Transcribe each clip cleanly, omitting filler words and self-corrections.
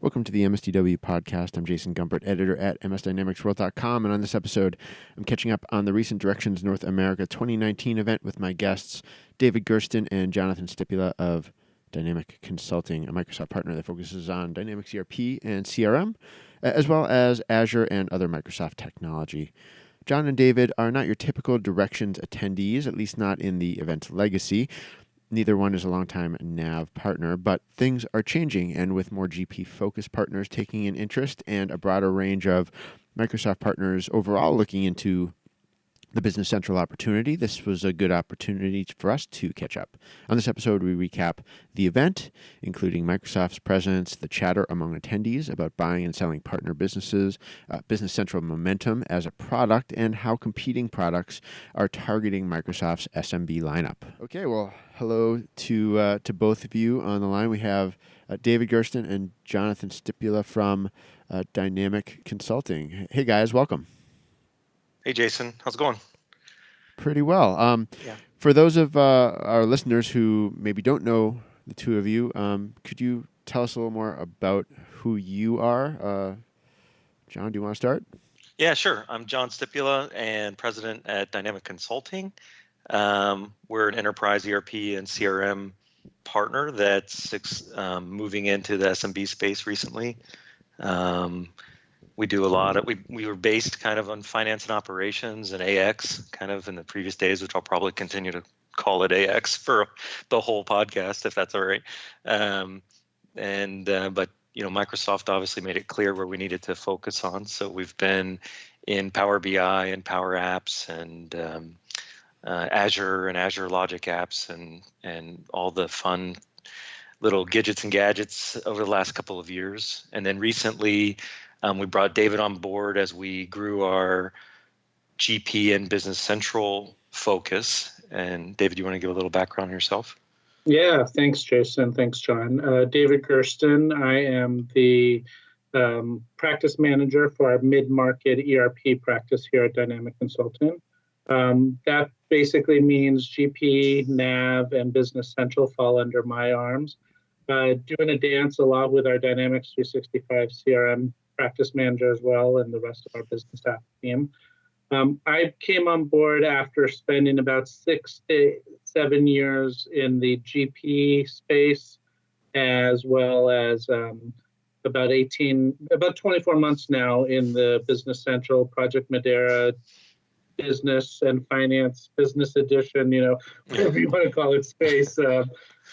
Welcome to the MSDW podcast. I'm Jason Gumpert, editor at msdynamicsworld.com, and on this episode, I'm catching up on the recent Directions North America 2019 event with my guests, David Gersten and Jonathan Stypula of Dynamic Consulting, a Microsoft partner that focuses on Dynamics ERP and CRM, as well as Azure and other Microsoft technology. John and David are not your typical Directions attendees, at least not in the event's legacy. Neither one is a longtime NAV partner, but things are changing, and with more GP-focused partners taking an interest and a broader range of Microsoft partners overall looking into the Business Central opportunity, this was a good opportunity for us to catch up. On this episode, we recap the event, including Microsoft's presence, the chatter among attendees about buying and selling partner businesses, Business Central momentum as a product, and how competing products are targeting Microsoft's SMB lineup. Okay, well, hello to both of you on the line. We have David Gersten and Jonathan Stypula from Dynamic Consulting. Hey guys, welcome. Hey, Jason. How's it going? Pretty well. For those of our listeners who maybe don't know the two of you, could you tell us a little more about who you are? John, do you want to start? Yeah, sure. I'm John Stypula and president at Dynamic Consulting. We're an enterprise ERP and CRM partner that's moving into the SMB space recently. We do a lot of, we were based kind of on finance and operations and AX kind of in the previous days, which I'll probably continue to call it AX for the whole podcast, if that's all right. But Microsoft obviously made it clear where we needed to focus on. So we've been in Power BI and Power Apps and Azure and Azure Logic apps and all the fun little gadgets and gadgets over the last couple of years. And then recently, we brought David on board as we grew our GP and Business Central focus. And David, you want to give a little background on yourself? Yeah, thanks, Jason. Thanks, John. David Gersten. I am the practice manager for our mid-market ERP practice here at Dynamic Consulting. That basically means GP, NAV, and Business Central fall under my arms. Doing a dance a lot with our Dynamics 365 CRM practice manager as well, and the rest of our business staff team. I came on board after spending about 6 to 7 years in the GP space, as well as about 24 months now in the Business Central, Project Madeira, Business and Finance, Business Edition, whatever you want to call it, space.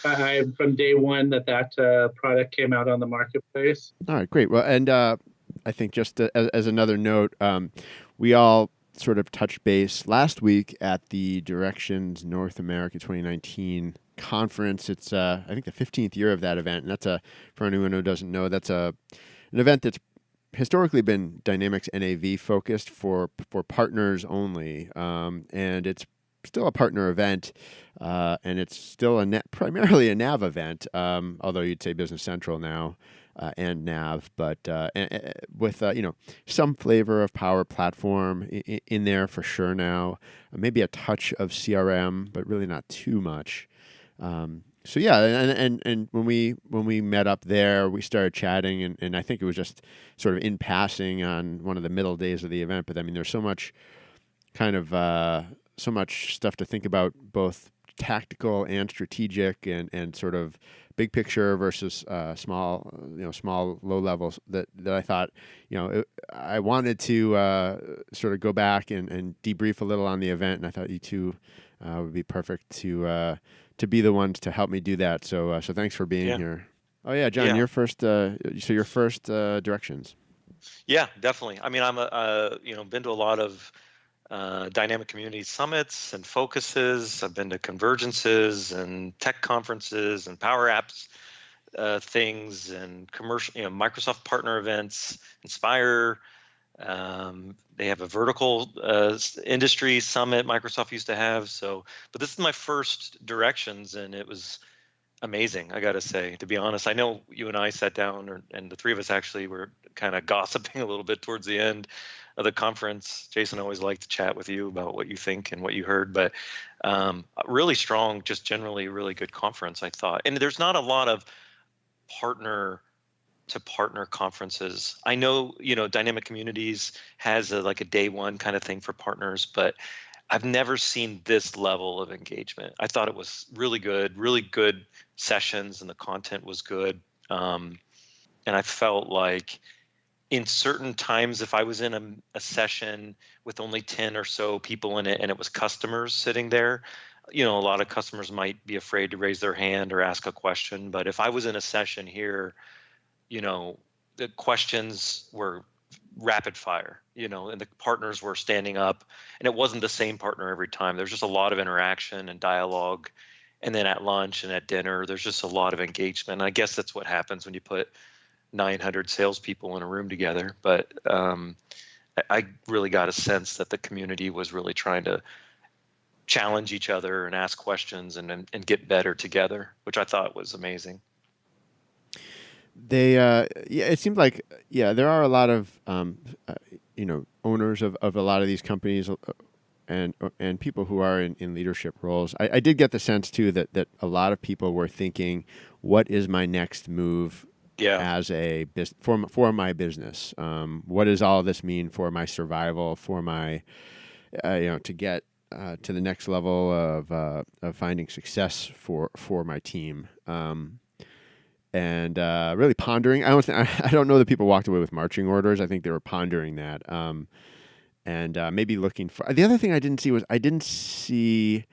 From day one that product came out on the marketplace. All right, great. Well, and I think just as another note, we all sort of touched base last week at the Directions North America 2019 conference. It's I think the 15th year of that event, and that's for anyone who doesn't know, that's an event that's historically been Dynamics NAV focused for partners only, and it's still a partner event, and it's still primarily a NAV event, although you'd say Business Central now and NAV, but with some flavor of Power Platform in there for sure now, maybe a touch of CRM, but really not too much. So yeah, and when we met up there, we started chatting, and I think it was just sort of in passing on one of the middle days of the event. But I mean, there's so much so much stuff to think about, both tactical and strategic, and sort of big picture versus small low levels that I thought I wanted to sort of go back and debrief a little on the event, and I thought you two would be perfect to be the ones to help me do that. So thanks for being here. Oh yeah, John, your first Directions. Yeah, definitely. I mean, I'm been to a lot of dynamic community summits and focuses. I've been to convergences and tech conferences and Power Apps things and commercial, Microsoft partner events, Inspire. They have a vertical industry summit Microsoft used to have. But this is my first Directions, and it was amazing, I got to say. To be honest, I know you and I sat down, and the three of us actually were kind of gossiping a little bit towards the end of the conference. Jason, I always like to chat with you about what you think and what you heard, but really strong, just generally really good conference, I thought. And there's not a lot of partner to partner conferences. I know, Dynamic Communities has like a day one kind of thing for partners, but I've never seen this level of engagement. I thought it was really good sessions, and the content was good. And I felt like in certain times, if I was in a session with only 10 or so people in it and it was customers sitting there, a lot of customers might be afraid to raise their hand or ask a question. But if I was in a session here, the questions were rapid fire, and the partners were standing up, and it wasn't the same partner every time. There's just a lot of interaction and dialogue. And then at lunch and at dinner, there's just a lot of engagement. And I guess that's what happens when you put 900 salespeople in a room together. But I really got a sense that the community was really trying to challenge each other and ask questions and get better together, which I thought was amazing. It seemed like, there are a lot of, owners of a lot of these companies and people who are in leadership roles. I did get the sense too that a lot of people were thinking, what is my next move as a for my business? What does all this mean for my survival, for my, to get to the next level of finding success for my team? And really pondering. I don't know that people walked away with marching orders. I think they were pondering that, and maybe looking for. The other thing I didn't see.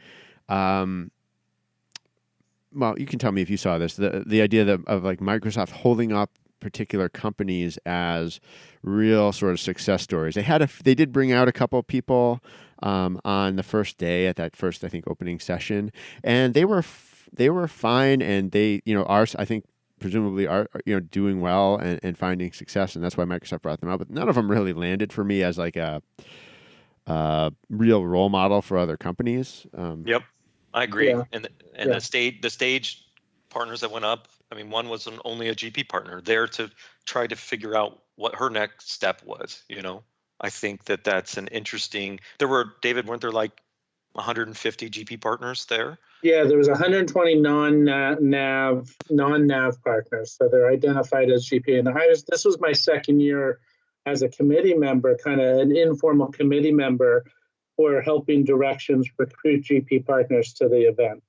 Well, you can tell me if you saw this. The idea of like Microsoft holding up particular companies as real sort of success stories. They did bring out a couple of people on the first day at that first, I think, opening session, and they were fine, and they I think presumably are doing well and finding success, and that's why Microsoft brought them out. But none of them really landed for me as like a real role model for other companies. Yep, I agree. Yeah. And the stage partners that went up. I mean, one was only a GP partner there to try to figure out what her next step was. I think that's an interesting. Weren't there like 150 GP partners there? Yeah, there was 120 non-NAV partners, so they're identified as GP. And this was my second year as a committee member, kind of an informal committee member for helping Directions recruit GP partners to the event.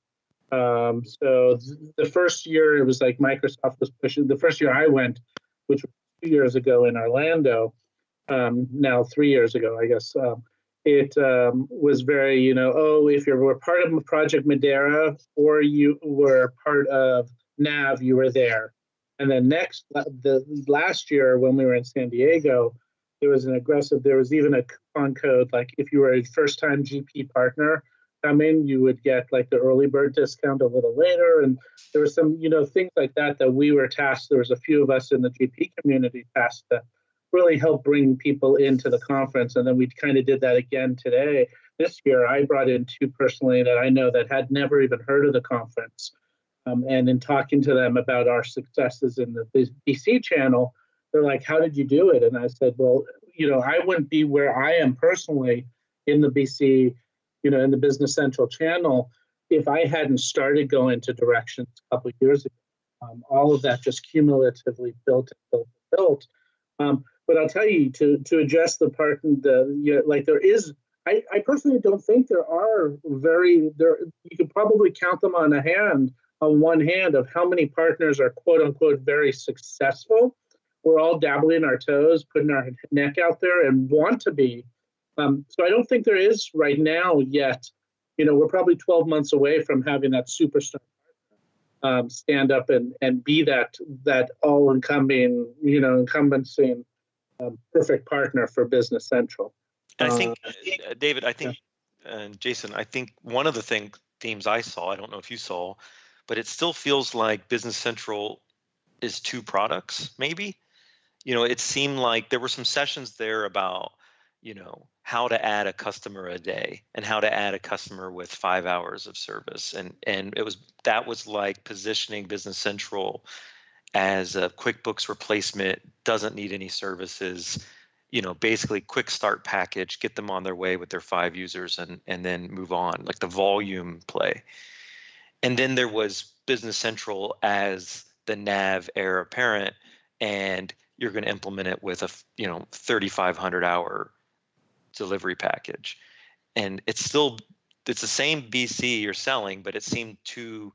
So the first year, it was like Microsoft was pushing. The first year I went, which was 2 years ago in Orlando, now 3 years ago, I guess. It was very, if you were part of Project Madeira or you were part of NAV, you were there. And then the last year when we were in San Diego, there was even a coupon code, like if you were a first-time GP partner come in, you would get like the early bird discount a little later. And there were some, things like that we were tasked. There was a few of us in the GP community tasked to really help bring people into the conference. And then we kind of did that again today. This year, I brought in two personally that I know that had never even heard of the conference. And in talking to them about our successes in the BC channel, they're like, how did you do it? And I said, well, I wouldn't be where I am personally in the BC, in the Business Central channel, if I hadn't started going to Directions a couple of years ago. All of that just cumulatively built. But I'll tell you, to address the part, there is, I personally don't think there are you could probably count them on one hand of how many partners are quote unquote very successful. We're all dabbling our toes, putting our neck out there and want to be. So I don't think there is right now yet. We're probably 12 months away from having that superstar stand up and be that all incumbency perfect partner for Business Central. And I think, David, and Jason, I think one of the themes I saw, I don't know if you saw, but it still feels like Business Central is two products, maybe. It seemed like there were some sessions there about, how to add a customer a day and how to add a customer with 5 hours of service. And that was like positioning Business Central as a QuickBooks replacement, doesn't need any services, basically quick start package, get them on their way with their 5 users and then move on, like the volume play. And then there was Business Central as the NAV heir apparent, and you're going to implement it with a 3,500 hour delivery package. And it's the same BC you're selling, but it seemed two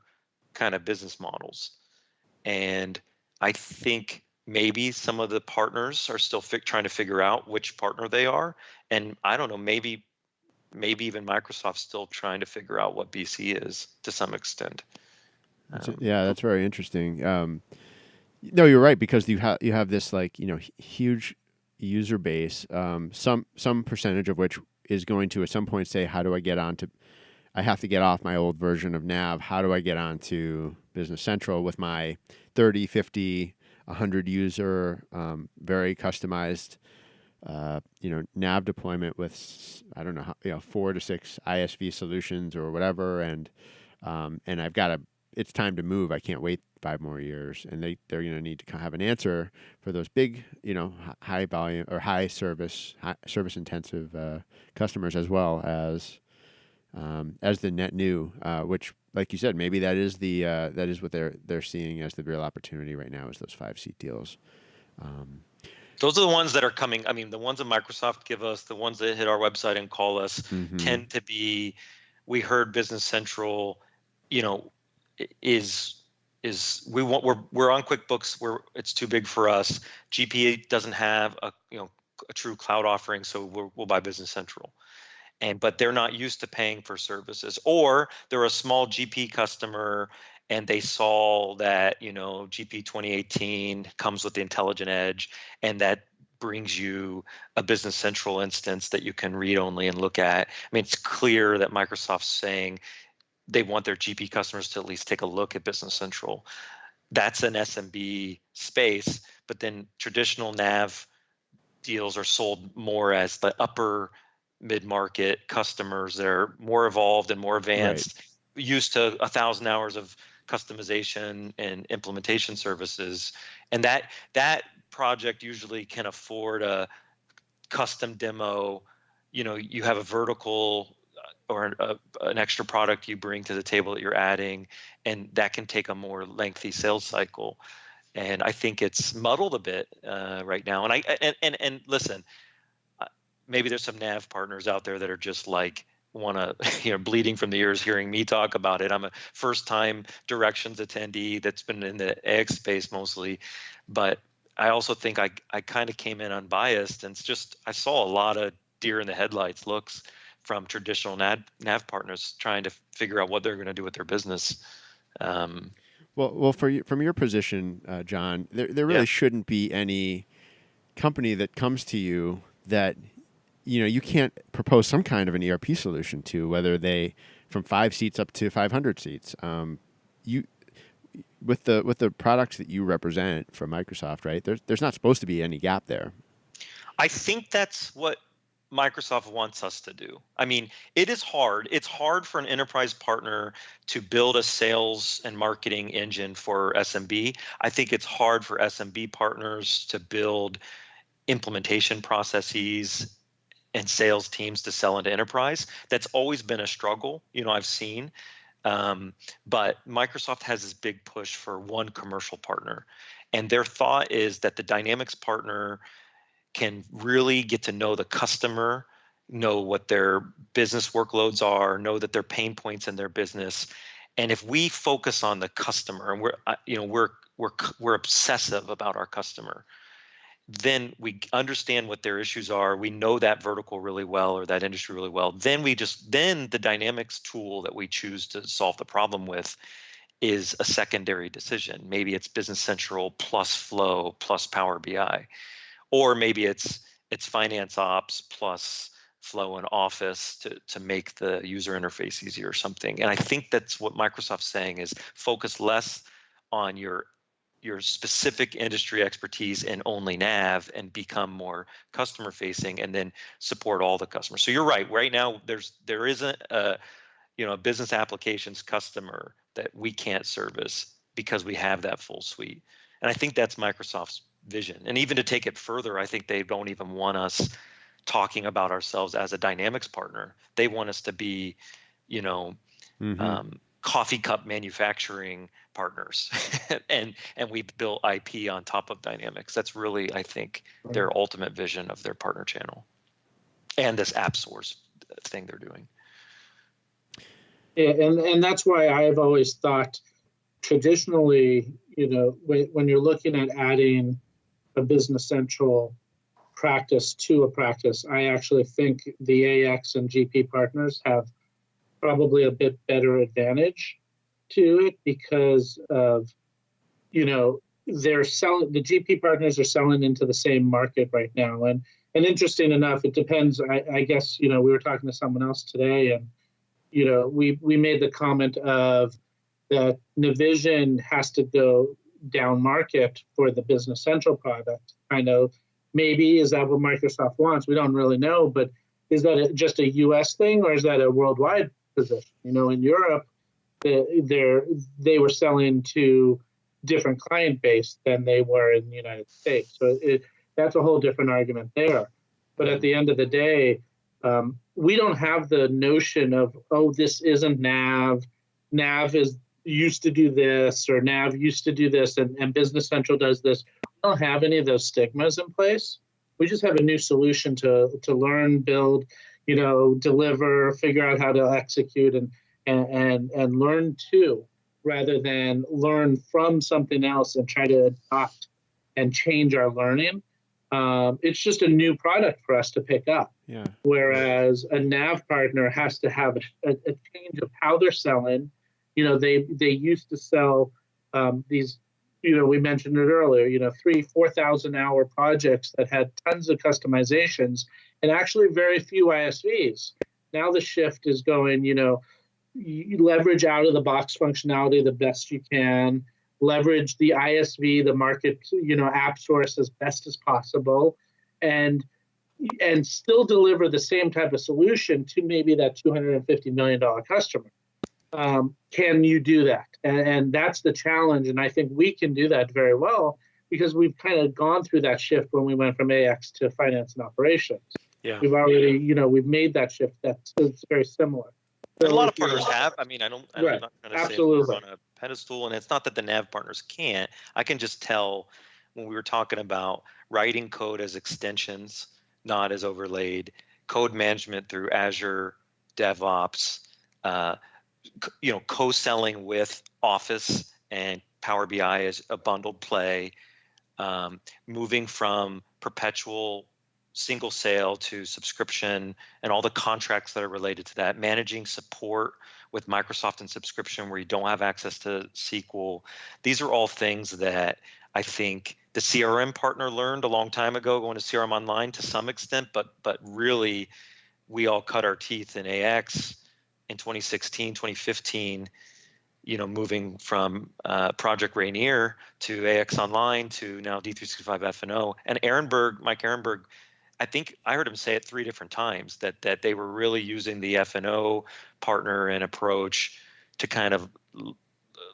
kind of business models. And I think maybe some of the partners are still trying to figure out which partner they are. And I don't know, maybe even Microsoft's still trying to figure out what BC is to some extent. Yeah, that's very interesting. No, you're right, because you have this huge user base, some percentage of which is going to at some point say, how do I get on to, I have to get off my old version of NAV. How do I get onto Business Central with my 30, 50, 100 user, very customized, NAV deployment with, I don't know, 4 to 6 ISV solutions or whatever. And I've got it's time to move. I can't wait 5 more years. And they're going to need to have an answer for those big, high volume or high service intensive customers, as well as the net new, which, like you said, maybe that is what they're seeing as the real opportunity right now, is those 5-seat deals. Those are the ones that are coming. I mean, the ones that Microsoft give us, the ones that hit our website and call us, tend to be, we heard Business Central, we're on QuickBooks, it's too big for us. GP doesn't have a true cloud offering, so we'll buy Business Central. But they're not used to paying for services, or they're a small GP customer and they saw that GP 2018 comes with the Intelligent Edge, and that brings you a Business Central instance that you can read only and look at. I mean, it's clear that Microsoft's saying they want their GP customers to at least take a look at Business Central. That's an SMB space, but then traditional NAV deals are sold more as the upper mid-market customers that are more evolved and more advanced, right, used to 1,000 hours of customization and implementation services. And that project usually can afford a custom demo. You have a vertical or an extra product you bring to the table that you're adding, and that can take a more lengthy sales cycle. And I think it's muddled a bit right now. And listen, maybe there's some NAV partners out there that are just bleeding from the ears hearing me talk about it. I'm a first-time directions attendee that's been in the AX space mostly, but I also think I kind of came in unbiased, and I saw a lot of deer in the headlights looks from traditional NAV partners trying to figure out what they're going to do with their business. Well, from your position, John, there really shouldn't be any company that comes to you that you can't propose some kind of an ERP solution to, whether they from 5 seats up to 500 seats. With the products that you represent from Microsoft, right? There's not supposed to be any gap there. I think that's what Microsoft wants us to do. I mean, it is hard. It's hard for an enterprise partner to build a sales and marketing engine for SMB. I think it's hard for SMB partners to build implementation processes and sales teams to sell into enterprise. That's always been a struggle, I've seen. But Microsoft has this big push for one commercial partner. And their thought is that the Dynamics partner can really get to know the customer, know what their business workloads are, know that their pain points in their business. And if we focus on the customer, and we're obsessive about our customer, then we understand what their issues are. We know that vertical really well, or that industry really well. Then the Dynamics tool that we choose to solve the problem with is a secondary decision. Maybe it's Business Central plus Flow plus Power BI, or maybe it's Finance Ops plus Flow and Office to make the user interface easier or something. And I think that's what Microsoft's saying, is focus less on your specific industry expertise and only NAV, and become more customer facing, and then support all the customers. So you're right. Right now, there isn't a business applications customer that we can't service because we have that full suite. And I think that's Microsoft's vision. And even to take it further, I think they don't even want us talking about ourselves as a Dynamics partner. They want us to be, coffee cup manufacturing partners, and we've built IP on top of Dynamics. That's really, I think, their ultimate vision of their partner channel, and this app source thing they're doing. Yeah, and that's why I've always thought traditionally, when you're looking at adding a Business Central practice to a practice, I actually think the AX and GP partners have probably a bit better advantage to it because of, they're selling, the GP partners are selling into the same market right now. And interesting enough, it depends. I guess, we were talking to someone else today, and, we made the comment of that Navision has to go down market for the Business Central product. I know maybe is that what Microsoft wants? We don't really know, but is that just a US thing or is that a worldwide position? In Europe, they were selling to different client base than they were in the United States. So that's a whole different argument there. But at the end of the day, we don't have the notion of, this isn't NAV. NAV used to do this, or NAV used to do this, and Business Central does this. We don't have any of those stigmas in place. We just have a new solution to learn, build, deliver, figure out how to execute, and learn to, rather than learn from something else and try to adopt and change our learning. It's just a new product for us to pick up. Yeah. Whereas a NAV partner has to have a change of how they're selling. They used to sell these, we mentioned it earlier, 3,000-4,000 hour projects that had tons of customizations and actually very few ISVs. Now the shift is going, you leverage out of the box functionality the best you can, leverage the ISV, the market, app source as best as possible, and still deliver the same type of solution to maybe that $250 million customer. Can you do that? And that's the challenge. And I think we can do that very well because we've kind of gone through that shift when we went from AX to finance and operations. Yeah. We've already, we've made that shift. It's very similar. So, and a lot of partners have. I mean, I'm not going to say we're on a pedestal, and it's not that the NAV partners can't. I can just tell when we were talking about writing code as extensions, not as overlaid, code management through Azure, DevOps, co-selling with Office and Power BI as a bundled play, moving from perpetual single sale to subscription and all the contracts that are related to that, managing support with Microsoft and subscription where you don't have access to SQL. These are all things that I think the CRM partner learned a long time ago, going to CRM Online to some extent, but really we all cut our teeth in AX in 2016, 2015, moving from Project Rainier to AX Online to now D365 F&O. And Mike Ehrenberg, I think I heard him say it 3 different times that they were really using the F&O partner and approach to kind of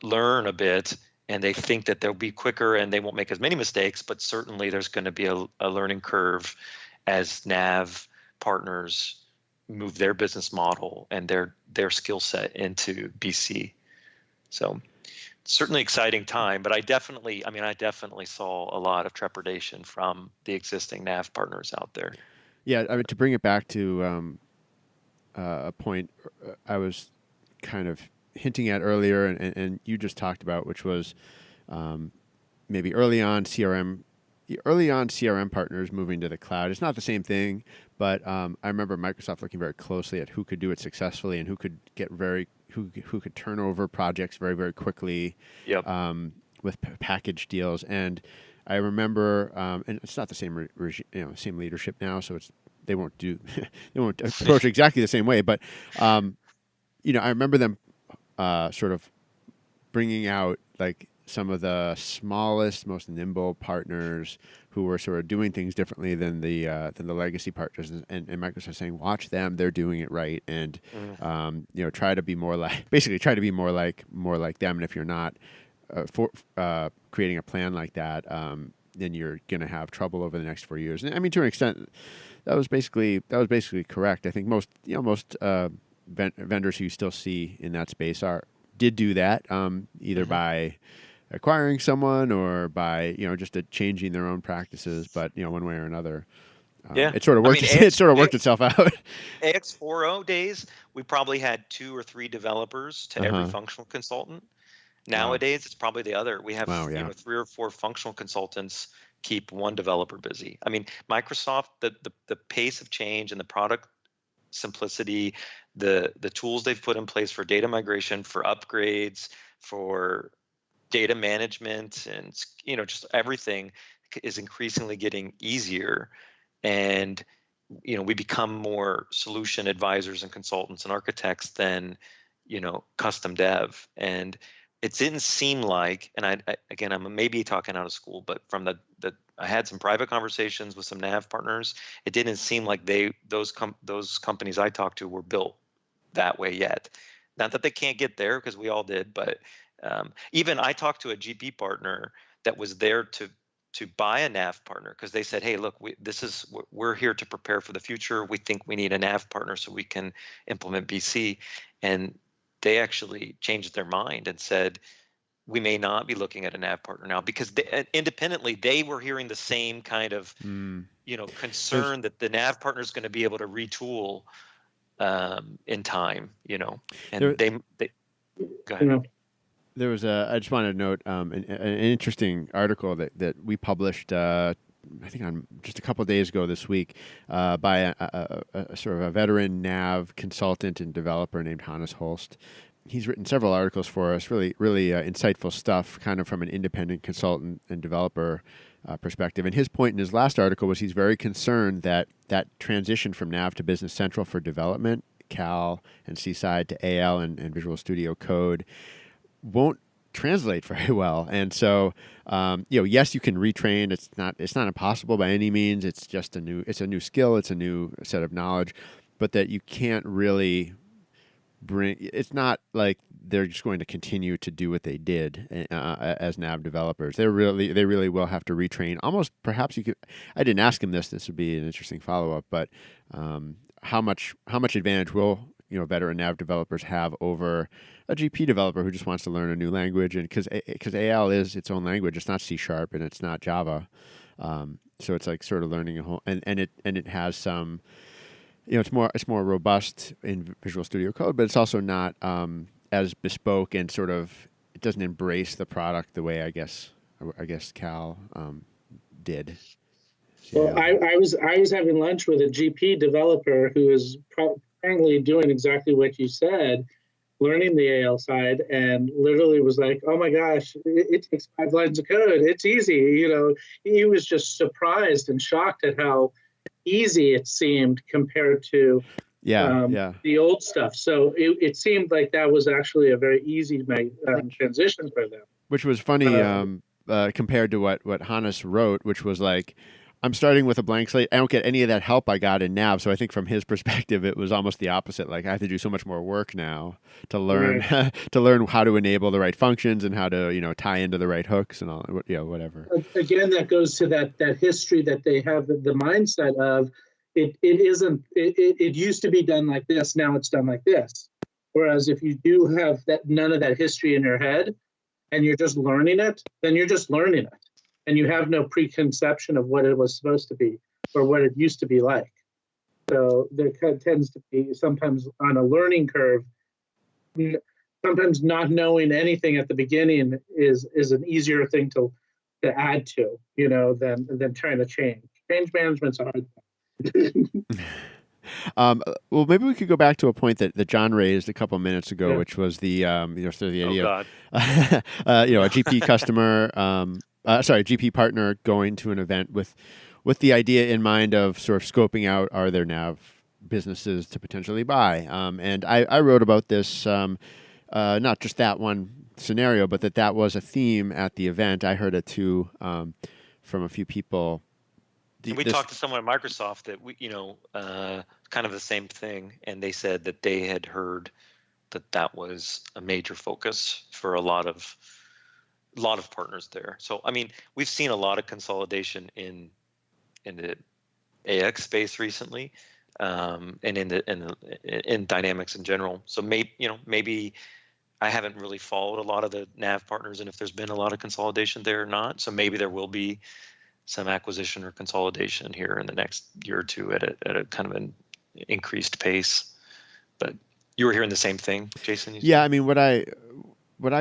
learn a bit, and they think that they'll be quicker and they won't make as many mistakes, but certainly there's going to be a learning curve as NAV partners move their business model and their skill set into BC. So certainly exciting time, but I definitely saw a lot of trepidation from the existing NAV partners out there. Yeah, I mean, to bring it back to a point I was kind of hinting at earlier, and you just talked about, which was maybe early on CRM partners moving to the cloud. It's not the same thing, but I remember Microsoft looking very closely at who could do it successfully and who could who could turn over projects very, very quickly. Yep. With package deals. And I remember, and it's not the same same leadership now, so they won't approach exactly the same way. But I remember them sort of bringing out like some of the smallest, most nimble partners who were sort of doing things differently than the legacy partners, and Microsoft saying, watch them, they're doing it right, and try to be more like them. And if you're not creating a plan like that, then you're going to have trouble over the next 4 years. And I mean, to an extent, that was basically correct. I think most vendors who you still see in that space are did do that, either by acquiring someone or by just changing their own practices, but one way or another, Yeah. it sort of I worked. mean, It sort of worked itself out. AX40 days, we probably had 2 or 3 developers to every functional consultant. Nowadays, it's probably the other. We have Wow, yeah. 3 or 4 functional consultants keep 1 developer busy. I mean, Microsoft, the pace of change and the product simplicity, the tools they've put in place for data migration, for upgrades, for data management, and just everything is increasingly getting easier. And we become more solution advisors and consultants and architects than custom dev. And it didn't seem like, and I again, I'm maybe talking out of school, but from the I had some private conversations with some NAV partners. It didn't seem like those companies I talked to were built that way yet. Not that they can't get there, because we all did, but even I talked to a GP partner that was there to buy a NAV partner, because they said, hey, look, we're here to prepare for the future. We think we need a NAV partner so we can implement BC. And they actually changed their mind and said, we may not be looking at a NAV partner now, because independently they were hearing the same kind of concern that the NAV partner is going to be able to retool in time, and they go ahead. There was I just wanted to note an interesting article that we published, I think on just a couple of days ago this week, by a sort of a veteran NAV consultant and developer named Hannes Holst. He's written several articles for us, really insightful stuff, kind of from an independent consultant and developer perspective. And his point in his last article was he's very concerned that transition from NAV to Business Central for development, Cal and Seaside to AL and Visual Studio Code, won't translate very well. And so, yes, you can retrain. It's not impossible by any means. It's just a new skill. It's a new set of knowledge, but that you can't really it's not like they're just going to continue to do what they did as NAV developers. They really will have to retrain. Almost, perhaps you could. I didn't ask him this. This would be an interesting follow up. But how much advantage will veteran NAV developers have over a GP developer who just wants to learn a new language? And because AL is its own language, it's not C# and it's not Java. So it's like sort of learning a whole, and it has some. It's more robust in Visual Studio Code, but it's also not as bespoke, and sort of it doesn't embrace the product the way I guess Cal did. Well, I was having lunch with a GP developer who is apparently doing exactly what you said, learning the AL side, and literally was like, "Oh my gosh, it takes 5 lines of code. It's easy." He was just surprised and shocked at how easy it seemed compared to the old stuff. So it seemed like that was actually a very easy transition for them. Which was funny compared to what Hannes wrote, which was like, I'm starting with a blank slate. I don't get any of that help I got in NAV. So I think from his perspective, it was almost the opposite. Like, I have to do so much more work now to learn to learn how to enable the right functions and how to tie into the right hooks and all whatever. Again, that goes to that history that they have, the mindset of it used to be done like this. Now it's done like this. Whereas if you do have none of that history in your head and you're just learning it, then you're just learning it. And you have no preconception of what it was supposed to be or what it used to be like. So there tends to be sometimes on a learning curve, sometimes not knowing anything at the beginning is an easier thing to add to, than trying to change. Change management's a hard thing. Well, maybe we could go back to a point that John raised a couple minutes ago, which was the sort of the idea of a GP customer. GP partner going to an event with the idea in mind of sort of scoping out, are there NAV businesses to potentially buy? And I wrote about this, not just that one scenario, but that was a theme at the event. I heard it too from a few people. We talked to someone at Microsoft that kind of the same thing, and they said that they had heard that was a major focus for a lot of partners there. So, I mean, we've seen a lot of consolidation in the AX space recently, and in Dynamics in general. So maybe I haven't really followed a lot of the NAV partners and if there's been a lot of consolidation there or not. So maybe there will be some acquisition or consolidation here in the next year or two at a kind of an increased pace. But you were hearing the same thing, Jason? Yeah, I mean, what I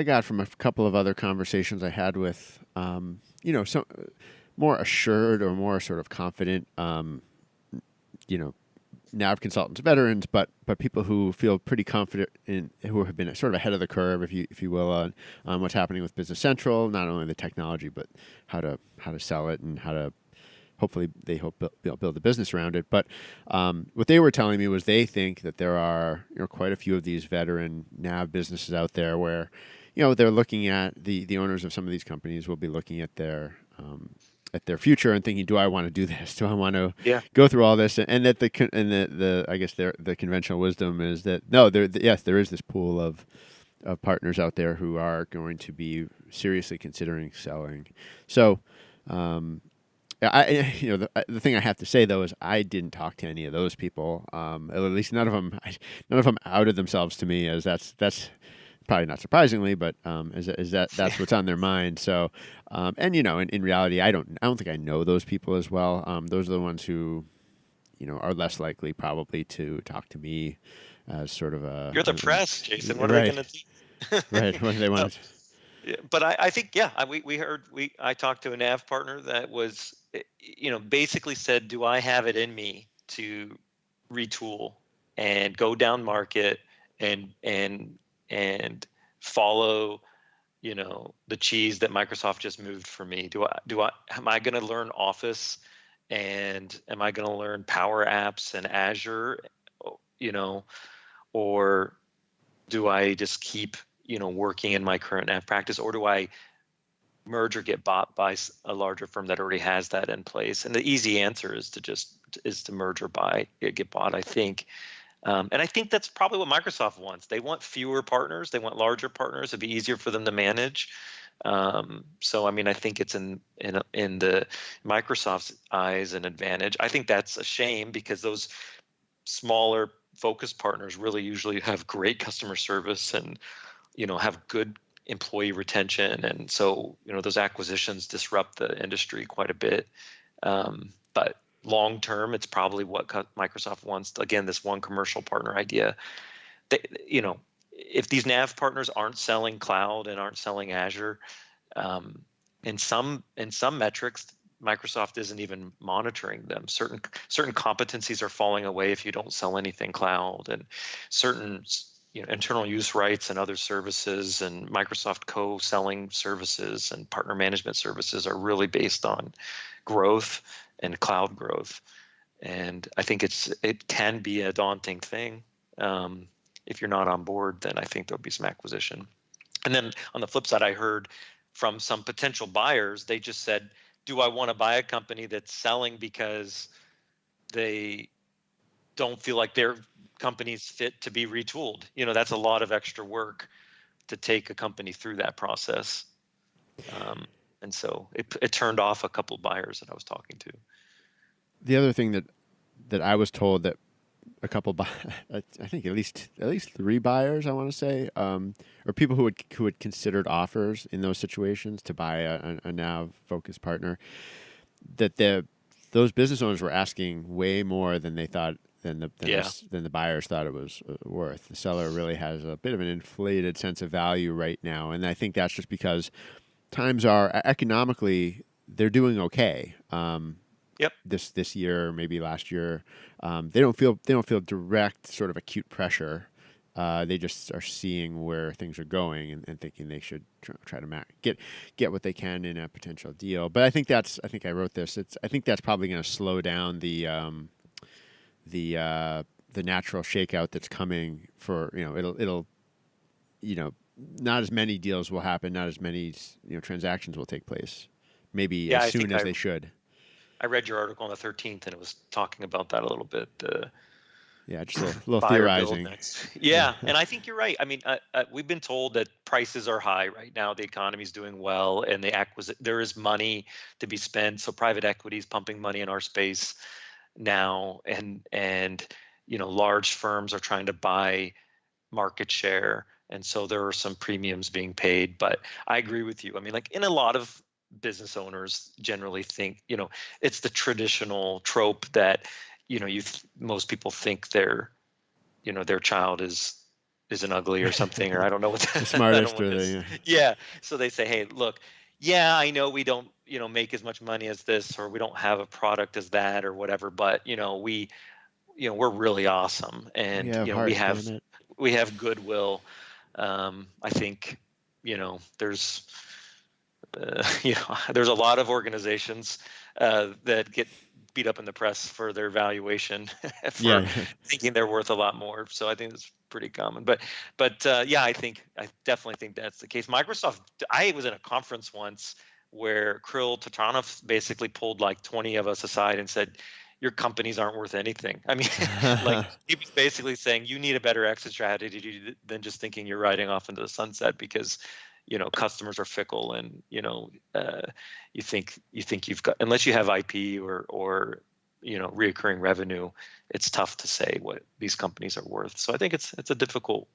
got from a couple of other conversations I had with, some more assured or more sort of confident, NAV consultants, veterans, but people who feel pretty confident in, who have been sort of ahead of the curve, if you will, on what's happening with Business Central, not only the technology, but how to sell it and how to hopefully they hope build the business around it. But what they were telling me was they think that there are quite a few of these veteran NAV businesses out there where they're looking at the owners of some of these companies will be looking at their future and thinking, do I want to do this? Do I want to go through all this? And that the I guess the conventional wisdom is that no, there is this pool of partners out there who are going to be seriously considering selling. So, the thing I have to say though is I didn't talk to any of those people. At least none of them outed themselves to me as that's probably not surprisingly, but that's what's on their mind. So, in reality, I don't think I know those people as well. Those are the ones who, are less likely probably to talk to me as sort of a. You're the press, Jason. What right. are they going to do? Right. What do they want? Yeah, but I think I talked to a NAV partner that was, basically said, do I have it in me to retool and go down market and follow, the cheese that Microsoft just moved for me? Am I going to learn Office and am I going to learn Power Apps and Azure, or do I just keep, working in my current NAV practice, or do I merge or get bought by a larger firm that already has that in place? And the easy answer is to merge or get bought, I think. And I think that's probably what Microsoft wants. They want fewer partners. They want larger partners. It'd be easier for them to manage. So, I mean, I think it's in the Microsoft's eyes an advantage. I think that's a shame because those smaller focused partners really usually have great customer service and, have good employee retention. And so, those acquisitions disrupt the industry quite a bit. But long term, it's probably what Microsoft wants. Again, this one commercial partner idea. If these NAV partners aren't selling cloud and aren't selling Azure, in some metrics, Microsoft isn't even monitoring them. Certain competencies are falling away if you don't sell anything cloud, and certain internal use rights and other services and Microsoft co-selling services and partner management services are really based on growth and cloud growth. And I think it can be a daunting thing. If you're not on board, then I think there'll be some acquisition. And then on the flip side, I heard from some potential buyers, they just said, do I want to buy a company that's selling because they don't feel like their company's fit to be retooled? That's a lot of extra work to take a company through that process. And so it turned off a couple of buyers that I was talking to. The other thing that I was told that a couple, I think at least 3 buyers, I want to say, or people who had considered offers in those situations to buy a NAV focused partner, that those business owners were asking way more than they thought than the buyers thought it was worth. The seller really has a bit of an inflated sense of value right now, and I think that's just because times are economically they're doing okay. Yep. This year, maybe last year, they don't feel direct sort of acute pressure. They just are seeing where things are going and thinking they should try to get what they can in a potential deal. But I think I wrote this. I think that's probably going to slow down the natural shakeout that's coming for it'll not as many deals will happen, not as many transactions will take place, maybe as soon as they should. I read your article on the 13th, and it was talking about that a little bit. Just a little theorizing. Yeah, and I think you're right. I mean, we've been told that prices are high right now. The economy's doing well, and there is money to be spent. So private equity is pumping money in our space now, and large firms are trying to buy market share. And so there are some premiums being paid. But I agree with you. I mean, like in a lot of business owners generally think, it's the traditional trope that, most people think their child isn't ugly or something, or I don't know what The I don't smartest, know what or this. the Yeah. So they say, hey, look, yeah, I know we don't, make as much money as this, or we don't have a product as that, or whatever, but we're really awesome, we and have we heart, have damn it. we have goodwill. I think there's there's a lot of organizations that get beat up in the press for their valuation for Yeah. thinking they're worth a lot more. So I think it's pretty common. But yeah, I definitely think that's the case. Microsoft. I was in a conference once where Kirill Tatanov basically pulled like 20 of us aside and said, your companies aren't worth anything. I mean, like he was basically saying you need a better exit strategy than just thinking you're riding off into the sunset, because customers are fickle, and you think you've got, unless you have IP or reoccurring revenue, it's tough to say what these companies are worth. So I think it's a difficult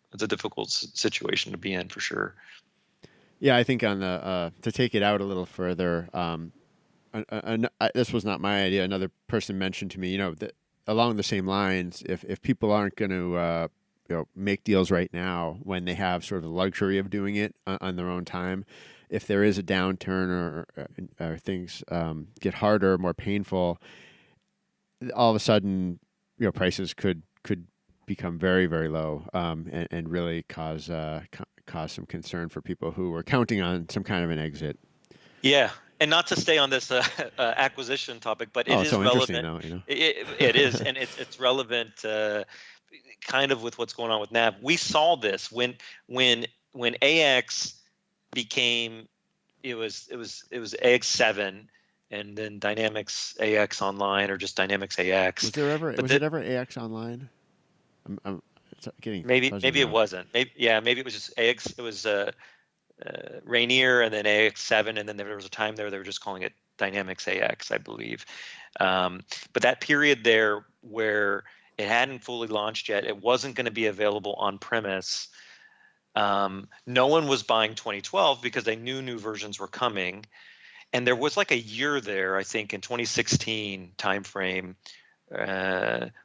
situation to be in, for sure. Yeah, I think on the to take it out a little further, this was not my idea. Another person mentioned to me, that along the same lines, if people aren't going to make deals right now when they have sort of the luxury of doing it on their own time, if there is a downturn or things get harder, more painful, all of a sudden, prices could become very, very low, and really cause some concern for people who were counting on some kind of an exit. Yeah. And not to stay on this acquisition topic, but it is so relevant. interesting though, It is, and it's relevant, kind of with what's going on with NAV. We saw this when AX became, it was AX 7, and then Dynamics AX Online, or just Dynamics AX. Was it ever AX Online? I'm getting maybe fuzzy it now. wasn't. Maybe it was just AX. It was Rainier, and then AX 7, and then there was a time there they were just calling it Dynamics AX, I believe. But that period there where it hadn't fully launched yet, it wasn't going to be available on premise. No one was buying 2012 because they knew new versions were coming, and there was like a year there, I think in 2016 timeframe,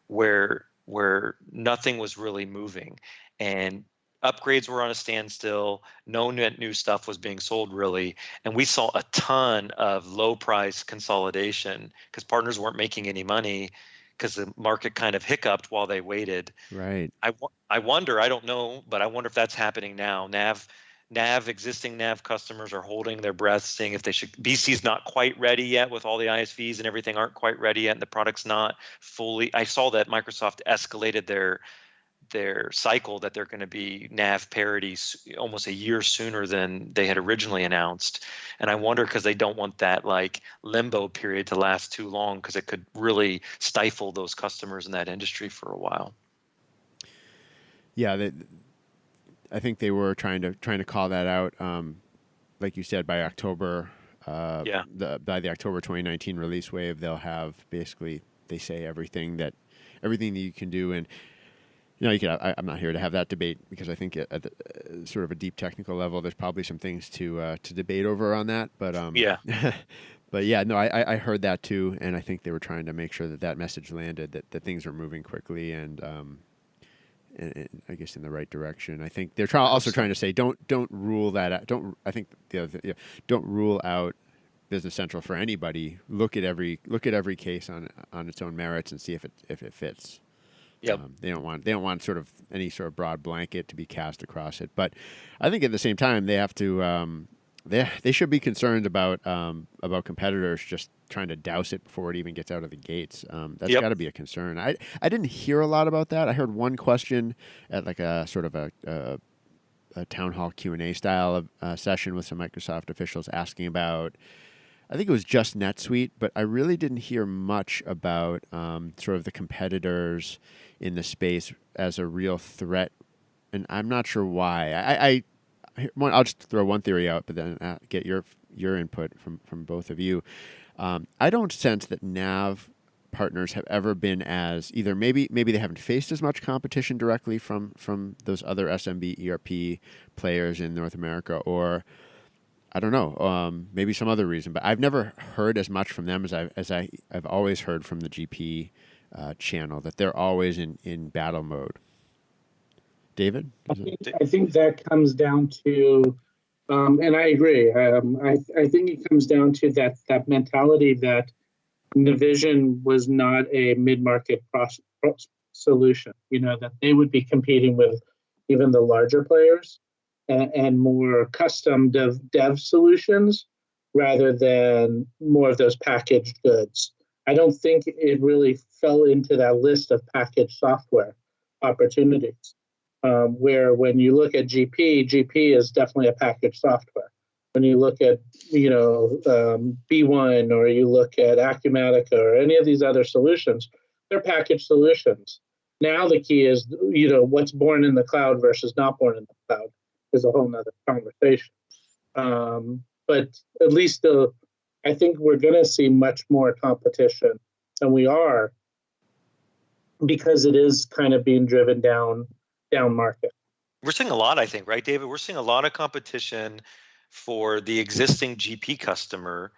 where nothing was really moving, and upgrades were on a standstill. No new stuff was being sold, really. And we saw a ton of low price consolidation because partners weren't making any money because the market kind of hiccuped while they waited. Right. I wonder, I don't know, but I wonder if that's happening now. Existing NAV customers are holding their breath, seeing if they should. BC's not quite ready yet with all the ISVs and everything aren't quite ready yet, and the product's not fully. I saw that Microsoft escalated their cycle, that they're going to be NAV parity almost a year sooner than they had originally announced. And I wonder, because they don't want that like limbo period to last too long, because it could really stifle those customers in that industry for a while. Yeah, I think they were trying to call that out, like you said, by October. By the October 2019 release wave, they'll have basically, they say everything that you can do. And I'm not here to have that debate, because I think at the, sort of a deep technical level, there's probably some things to debate over on that. But but yeah, no, I heard that too, and I think they were trying to make sure that message landed, that things were moving quickly and I guess in the right direction. I think they're also trying to say don't rule that out. Don't rule out Business Central for anybody. Look at every case on its own merits and see if it fits. Yep. They don't want sort of any sort of broad blanket to be cast across it. But I think at the same time they have to they should be concerned about competitors just trying to douse it before it even gets out of the gates. That's got to be a concern. I didn't hear a lot about that. I heard one question at like a sort of a town hall Q&A style of session with some Microsoft officials asking about, I think it was just NetSuite, but I really didn't hear much about sort of the competitors in the space as a real threat, and I'm not sure why. I'll just throw one theory out, but then get your input from both of you. I don't sense that NAV partners have ever been as either maybe they haven't faced as much competition directly from those other SMB ERP players in North America, or I don't know, maybe some other reason. But I've never heard as much from them as I've always heard from the GP channel, that they're always in battle mode. David? I think that comes down to, and I agree. I think it comes down to that mentality that Navision was not a mid-market solution. That they would be competing with even the larger players and more custom dev solutions rather than more of those packaged goods. I don't think it really fell into that list of packaged software opportunities. Where when you look at GP is definitely a packaged software. When you look at B1 or you look at Acumatica or any of these other solutions, they're packaged solutions. Now the key is what's born in the cloud versus not born in the cloud is a whole nother conversation. But at least I think we're going to see much more competition than we are, because it is kind of being driven down market. We're seeing a lot, I think, right, David? We're seeing a lot of competition for the existing GP customer.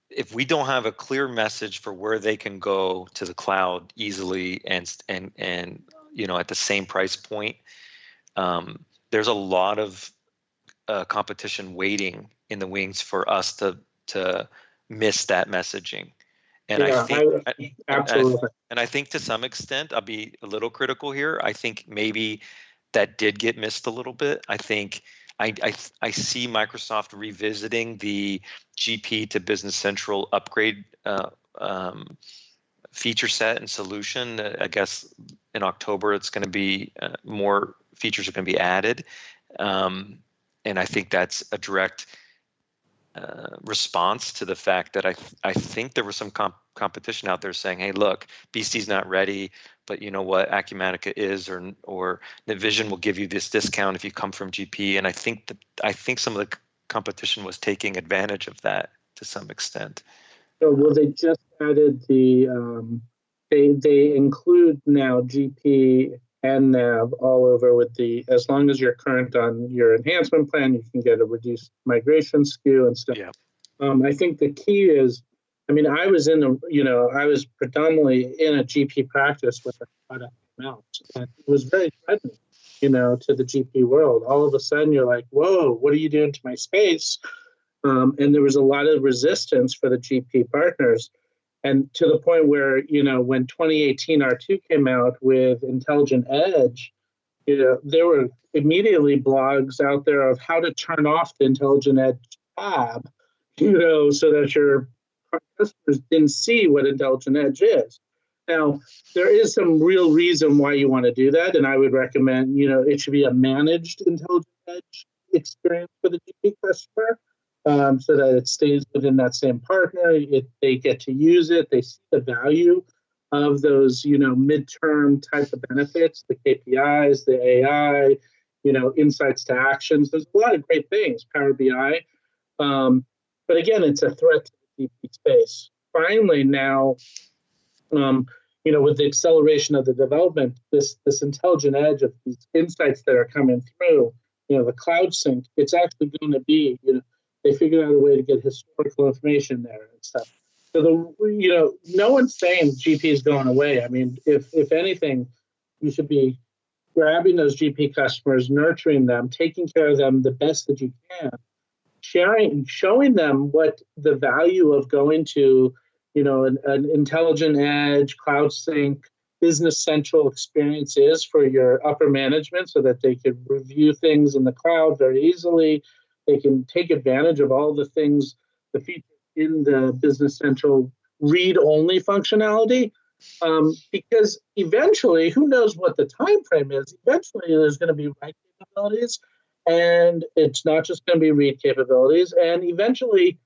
If we don't have a clear message for where they can go to the cloud easily and at the same price point, there's a lot of competition waiting in the wings for us to miss that messaging. And yeah, I think absolutely. And I think to some extent, I'll be a little critical here. I think maybe that did get missed a little bit. I think I see Microsoft revisiting the GP to Business Central upgrade feature set and solution. I guess in October it's going to be more features are going to be added, and I think that's a direct response to the fact that I think there was some competition out there saying, hey, look, BC's not ready, but you know what, Acumatica is, or Navision will give you this discount if you come from GP. And I think some of the competition was taking advantage of that to some extent. So, well, they just added they include now GP and NAV all over with as long as you're current on your enhancement plan, you can get a reduced migration SKU and stuff. Yeah. I think the key is, I was predominantly in a GP practice with a product amount, and it was very threatening, to the GP world. All of a sudden you're like, whoa, what are you doing to my space? And there was a lot of resistance for the GP partners. And to the point where, when 2018 R2 came out with Intelligent Edge, there were immediately blogs out there of how to turn off the Intelligent Edge tab, so that your customers didn't see what Intelligent Edge is. Now, there is some real reason why you want to do that, and I would recommend, it should be a managed Intelligent Edge experience for the GP customer. So that it stays within that same partner. They get to use it. They see the value of those, midterm type of benefits, the KPIs, the AI, insights to actions. There's a lot of great things, Power BI. But again, it's a threat to the GP space. Finally, now, with the acceleration of the development, this Intelligent Edge of these insights that are coming through, the cloud sync, it's actually going to be, they figured out a way to get historical information there and stuff. So no one's saying GP is going away. I mean, if anything, you should be grabbing those GP customers, nurturing them, taking care of them the best that you can, showing them what the value of going to, an Intelligent Edge, Cloud Sync, Business Central experience is for your upper management, so that they can review things in the cloud very easily. They can take advantage of all the things, the features in the Business Central read-only functionality, because eventually, who knows what the time frame is? Eventually, there's going to be write capabilities, and it's not just going to be read capabilities. And eventually,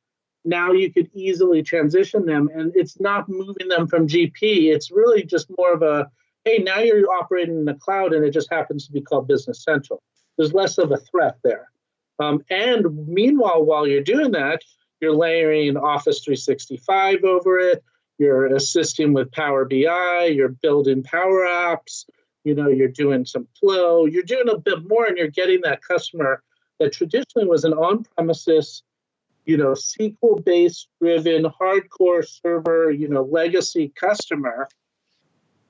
now you could easily transition them, and it's not moving them from GP. It's really just more of a, hey, now you're operating in the cloud, and it just happens to be called Business Central. There's less of a threat there. And meanwhile, while you're doing that, you're layering Office 365 over it. you're assisting with Power BI, you're building Power Apps, you're doing some flow, you're doing a bit more, and you're getting that customer that traditionally was an on-premises, SQL-based driven, hardcore server, legacy customer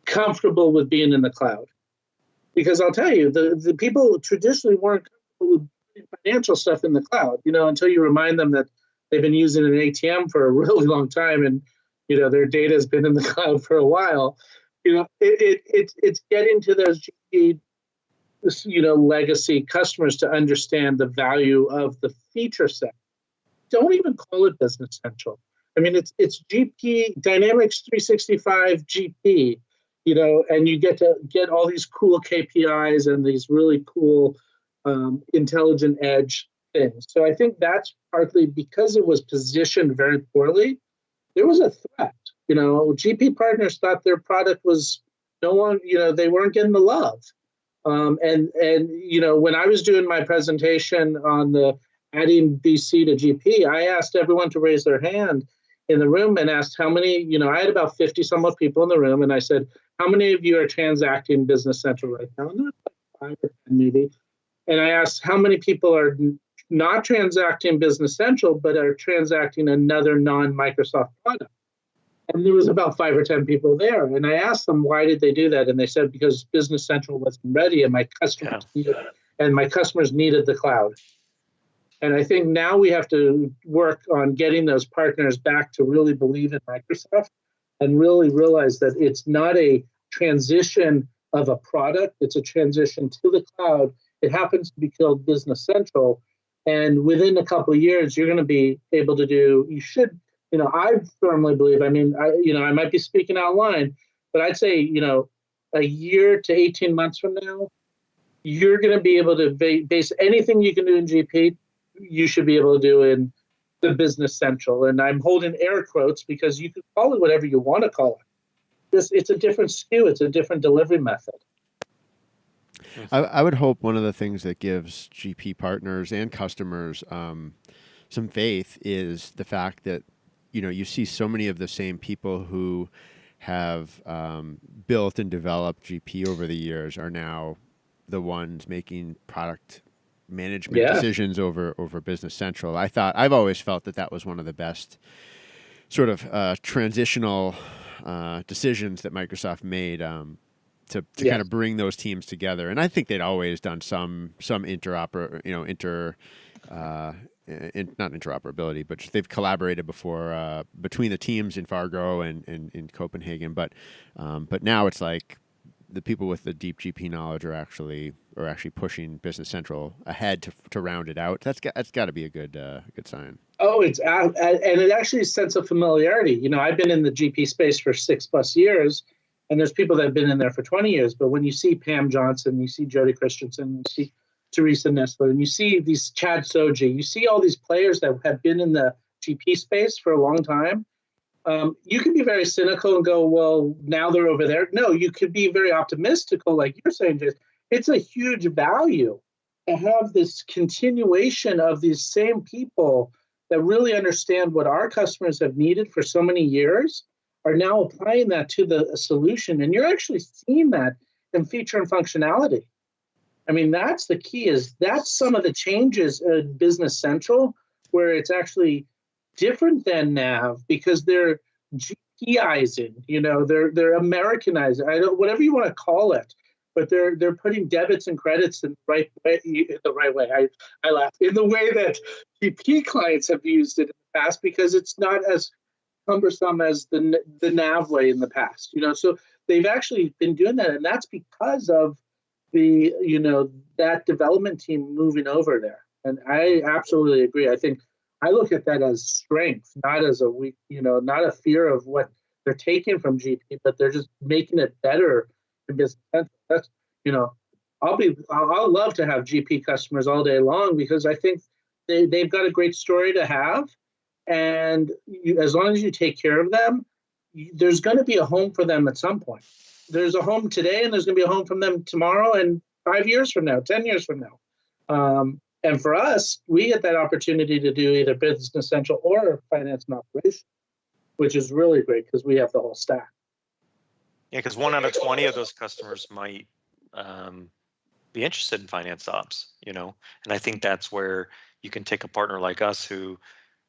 comfortable with being in the cloud. Because I'll tell you, the people traditionally weren't comfortable with putting financial stuff in the cloud, until you remind them that they've been using an ATM for a really long time and, their data has been in the cloud for a while. It's getting to those GP, legacy customers to understand the value of the feature set. Don't even call it Business Central. I mean, it's GP, Dynamics 365 GP, and you get to get all these cool KPIs and these really cool intelligent edge things. So I think that's partly because it was positioned very poorly. There was a threat. GP partners thought their product was no one, they weren't getting the love. And when I was doing my presentation on the adding BC to GP, I asked everyone to raise their hand in the room and asked how many, I had about 50 somewhat people in the room. And I said, how many of you are transacting Business Central right now? And there was like 5 or 10 maybe. And I asked how many people are not transacting Business Central, but are transacting another non-Microsoft product. And there was about 5 or 10 people there. And I asked them, why did they do that? And they said, because Business Central wasn't ready and my customers needed the cloud. And I think now we have to work on getting those partners back to really believe in Microsoft and really realize that it's not a transition of a product, it's a transition to the cloud. It happens to be called Business Central. And within a couple of years, you're going to be able to do, I firmly believe, I might be speaking out of line, but I'd say, a year to 18 months from now, you're going to be able to base anything you can do in GP, you should be able to do in the Business Central. And I'm holding air quotes because you can call it whatever you want to call it. It's a different SKU. It's a different delivery method. I would hope one of the things that gives GP partners and customers some faith is the fact that, you see so many of the same people who have built and developed GP over the years are now the ones making product management decisions over Business Central. I've always felt that was one of the best sort of transitional decisions that Microsoft made to kind of bring those teams together. And I think they'd always done some not interoperability, but they've collaborated before between the teams in Fargo and in Copenhagen. But now it's like the people with the deep GP knowledge are actually pushing Business Central ahead to round it out. That's got to be a good sign. Oh, and it actually sets a familiarity. I've been in the GP space for 6+ years, and there's people that have been in there for 20 years. But when you see Pam Johnson, you see Jody Christensen, you see Teresa Nestler, and you see these Chad Soji, you see all these players that have been in the GP space for a long time. You can be very cynical and go, well, now they're over there. No, you could be very optimistical, like you're saying, Jason. It's a huge value to have this continuation of these same people that really understand what our customers have needed for so many years are now applying that to the solution. And you're actually seeing that in feature and functionality. I mean, that's the key, that's some of the changes in Business Central where it's actually different than NAV because they're GPizing, they're Americanizing, whatever you want to call it, but they're putting debits and credits in the right way. I laugh in the way that GP clients have used it in the past because it's not as cumbersome as the NAV way in the past. So they've actually been doing that, and that's because of the that development team moving over there. And I absolutely agree. I think I look at that as strength, not as a weak, not a fear of what they're taking from GP, but they're just making it better in Business Central. That's, I'll love to have GP customers all day long because I think they've got a great story to have. And as long as you take care of them, there's going to be a home for them at some point. There's a home today and there's going to be a home from them tomorrow and 5 years from now, 10 years from now. And for us, we get that opportunity to do either Business Central or finance and operations. which is really great because we have the whole stack. Yeah, because 1 out of 20 of those customers might be interested in finance ops, and I think that's where you can take a partner like us who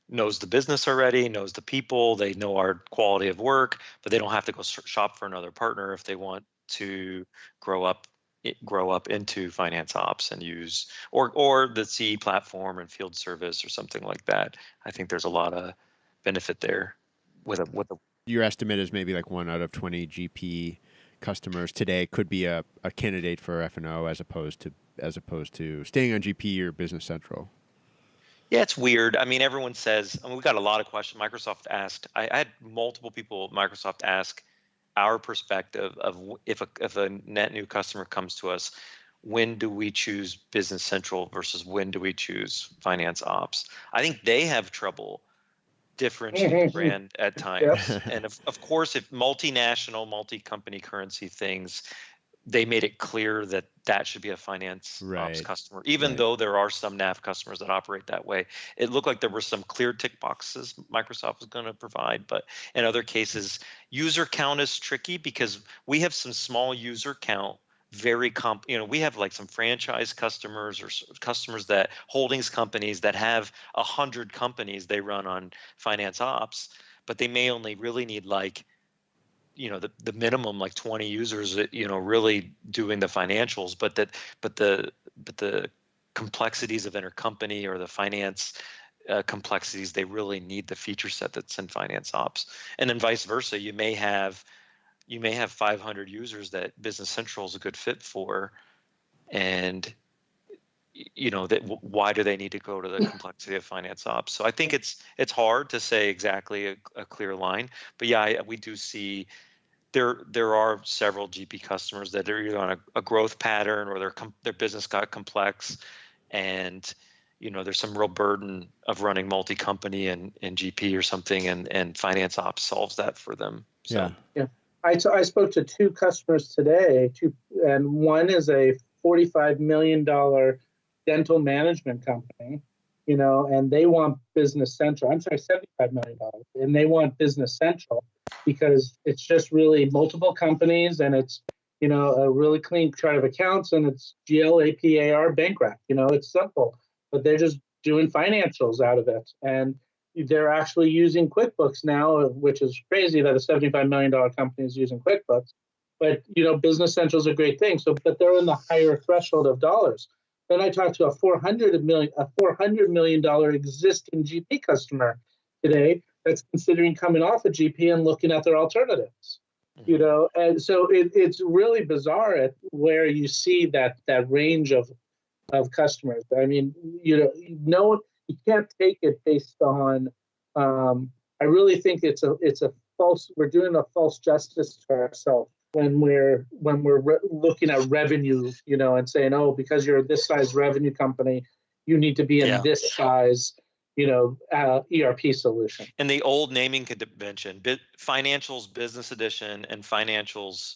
knows the business already, knows the people, they know our quality of work, but they don't have to go shop for another partner if they want to grow up into finance ops and use or the CE platform and field service or something like that. I think there's a lot of benefit there with a Your estimate is maybe like 1 out of 20 GP customers today could be a candidate for F&O as opposed to staying on GP or Business Central. Yeah, it's weird. I mean, everyone says, we got a lot of questions. Microsoft asked, I had multiple people at Microsoft ask our perspective of if a net new customer comes to us, when do we choose Business Central versus when do we choose finance ops? I think they have trouble differentiating the brand at times. Yep. And of course, if multinational, multi-company currency things, they made it clear that should be a finance ops customer, even though there are some NAV customers that operate that way. It looked like there were some clear tick boxes Microsoft was going to provide, but in other cases, user count is tricky because we have some small user count, we have like some franchise customers or customers that holdings companies that have 100 companies they run on finance ops, but they may only really need like the minimum like 20 users really doing the financials, but the complexities of intercompany or the finance complexities, they really need the feature set that's in finance ops. And then vice versa, you may have 500 users that Business Central is a good fit for, and why do they need to go to the complexity of finance ops? So I think it's hard to say exactly a clear line, but yeah, we do see there are several GP customers that are either on a growth pattern or their business got complex, and there's some real burden of running multi-company and GP or something, and finance ops solves that for them. So. Yeah. I spoke to 2 customers today, and one is a $45 million dental management company, and they want Business Central. I'm sorry, $75 million, and they want Business Central because it's just really multiple companies, and it's a really clean chart of accounts, and it's GL, AP, AR, bank rec. It's simple, but they're just doing financials out of it, and they're actually using QuickBooks now, which is crazy that a $75 million company is using QuickBooks. But Business Central is a great thing. So, but they're in the higher threshold of dollars. Then I talked to a $400 million existing GP customer today that's considering coming off a GP and looking at their alternatives. And so it's really bizarre at where you see that range of customers. I mean, you can't take it based on. I really think it's a false. We're doing a false justice to ourselves when we're looking at revenue, and saying, oh, because you're this size revenue company, you need to be in this size, ERP solution. And the old naming convention, financials business edition and financials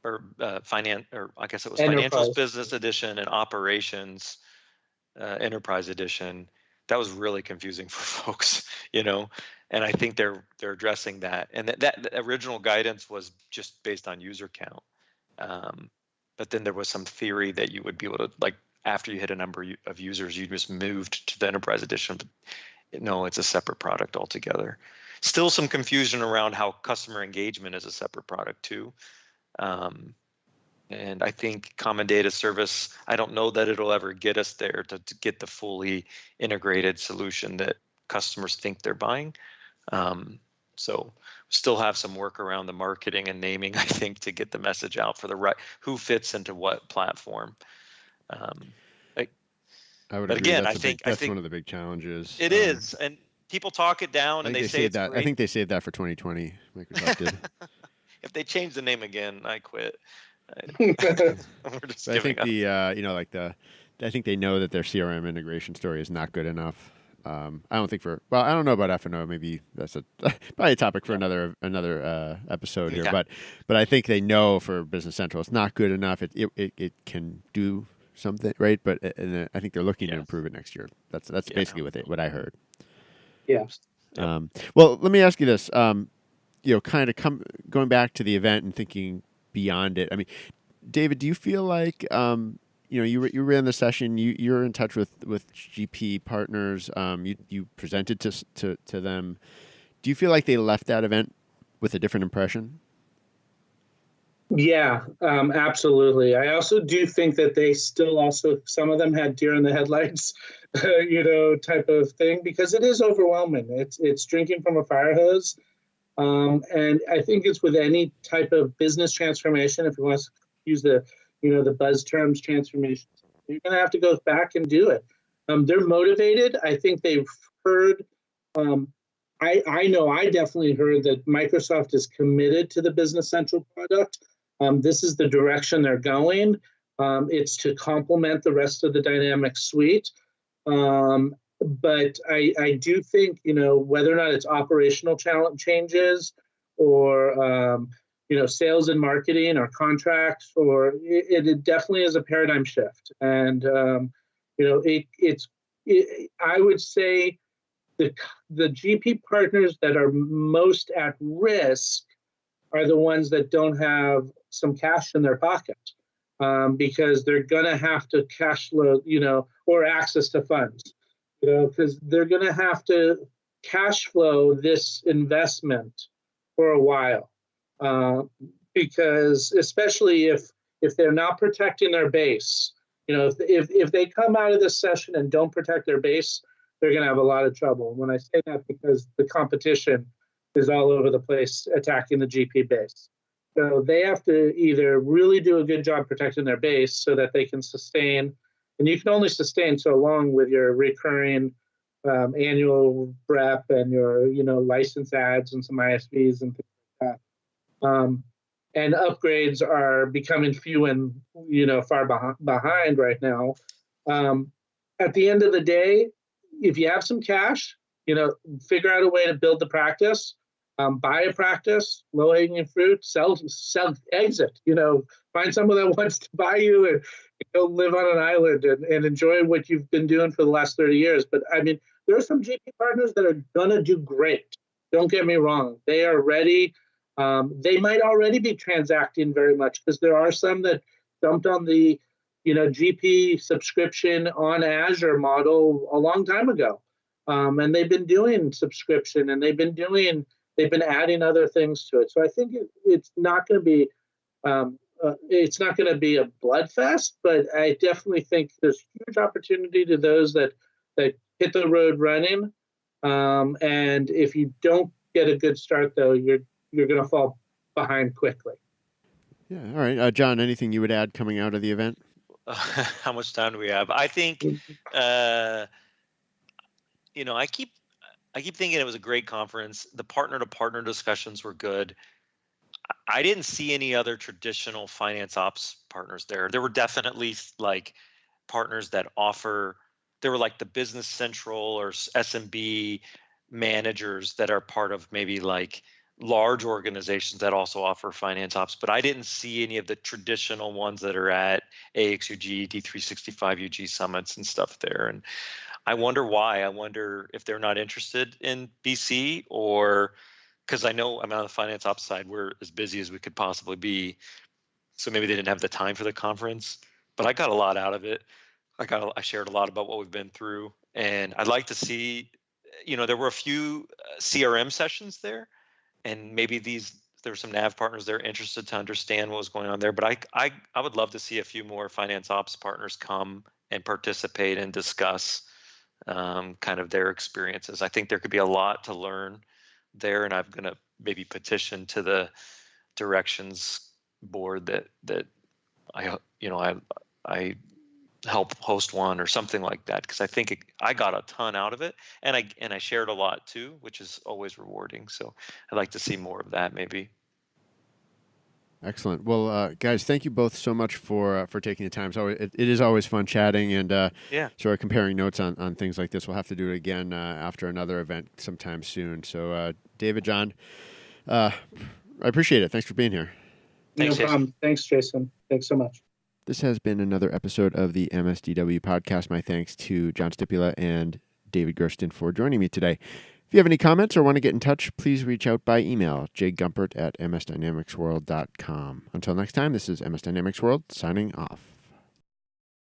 or I guess it was Enterprise. Financials Business Edition and Operations Enterprise Edition. That was really confusing for folks, and I think they're addressing that. And that original guidance was just based on user count, but then there was some theory that you would be able to, like, after you hit a number of users, you just moved to the Enterprise Edition. But no, it's a separate product altogether. Still some confusion around how customer engagement is a separate product too. And I think Common Data Service, I don't know that it'll ever get us there to get the fully integrated solution that customers think they're buying. So still have some work around the marketing and naming, I think, to get the message out for the right, who fits into what platform. I would but agree. again, I think that's one of the big challenges. It is, and people talk it down and they say it's that. great. I think they saved that for 2020. Microsoft did. If they change the name again, I quit. We're just I think up. I think they know that their CRM integration story is not good enough. I don't think I don't know about F&O. Maybe that's probably a topic for another episode here. But I think they know for Business Central it's not good enough. It can do something, right? But I think they're looking to improve it next year. That's basically what I heard. Yeah. Well, let me ask you this. Kind of going back to the event and thinking beyond it. I mean, David, do you feel like you ran the session, you're in touch with GP partners, you presented to them. Do you feel like they left that event with a different impression? Yeah, absolutely. I also do think that they still also, some of them had deer in the headlights, type of thing, because it is overwhelming. It's drinking from a fire hose. And I think it's with any type of business transformation, if you want to use the buzz terms transformation, you're going to have to go back and do it. They're motivated. I think they've heard, I know I definitely heard that Microsoft is committed to the Business Central product. This is the direction they're going. It's to complement the rest of the Dynamics suite. But I do think, whether or not it's operational changes or, sales and marketing or contracts, or it definitely is a paradigm shift. And, I would say the GP partners that are most at risk are the ones that don't have some cash in their pocket, because they're going to have to cash flow, or access to funds, because they're going to have to cash flow this investment for a while, because especially if they're not protecting their base, if they come out of this session and don't protect their base, they're going to have a lot of trouble. And when I say that, because the competition is all over the place attacking the GP base. So they have to either really do a good job protecting their base so that they can sustain, and you can only sustain so long with your recurring annual rep and your license ads and some ISVs and things like that. And upgrades are becoming few and far behind right now. At the end of the day, if you have some cash, figure out a way to build the practice. Buy a practice, low-hanging fruit, sell, exit. Find someone that wants to buy you and go live on an island and enjoy what you've been doing for the last 30 years. But I mean, there are some GP partners that are gonna do great. Don't get me wrong; they are ready. They might already be transacting very much, because there are some that jumped on the GP subscription on Azure model a long time ago, and they've been doing subscription, and they've been adding other things to it. So I think it's not going to be a bloodfest, but I definitely think there's huge opportunity to those that hit the road running. And if you don't get a good start, though, you're going to fall behind quickly. Yeah. All right, John. Anything you would add coming out of the event? How much time do we have? I think I keep thinking it was a great conference. The partner-to-partner discussions were good. I didn't see any other traditional finance ops partners there. There were definitely like partners that they were like the Business Central or SMB managers that are part of maybe like large organizations that also offer finance ops. But I didn't see any of the traditional ones that are at AXUG, D365 UG summits and stuff there. And I wonder why. I wonder if they're not interested in BC, or because I know I'm on the finance ops side, we're as busy as we could possibly be. So maybe they didn't have the time for the conference, but I got a lot out of it. I shared a lot about what we've been through, and I'd like to see, there were a few CRM sessions there, and maybe there were some NAV partners there interested to understand what was going on there. But I would love to see a few more finance ops partners come and participate and discuss kind of their experiences. I think there could be a lot to learn there, and I'm going to maybe petition to the directions board that I help host one or something like that, because I think I got a ton out of it, and I shared a lot too, which is always rewarding. So I'd like to see more of that maybe. Excellent. Well, guys, thank you both so much for taking the time. So it is always fun chatting and sort of comparing notes on things like this. We'll have to do it again after another event sometime soon. So David, John, I appreciate it. Thanks for being here. Thanks, no problem. Thanks, Jason. Thanks so much. This has been another episode of the MSDW podcast. My thanks to John Stypula and David Gersten for joining me today. If If you have any comments or want to get in touch, please reach out by email, jgumpert@msdynamicsworld.com. Until next time, this is MS Dynamics World signing off.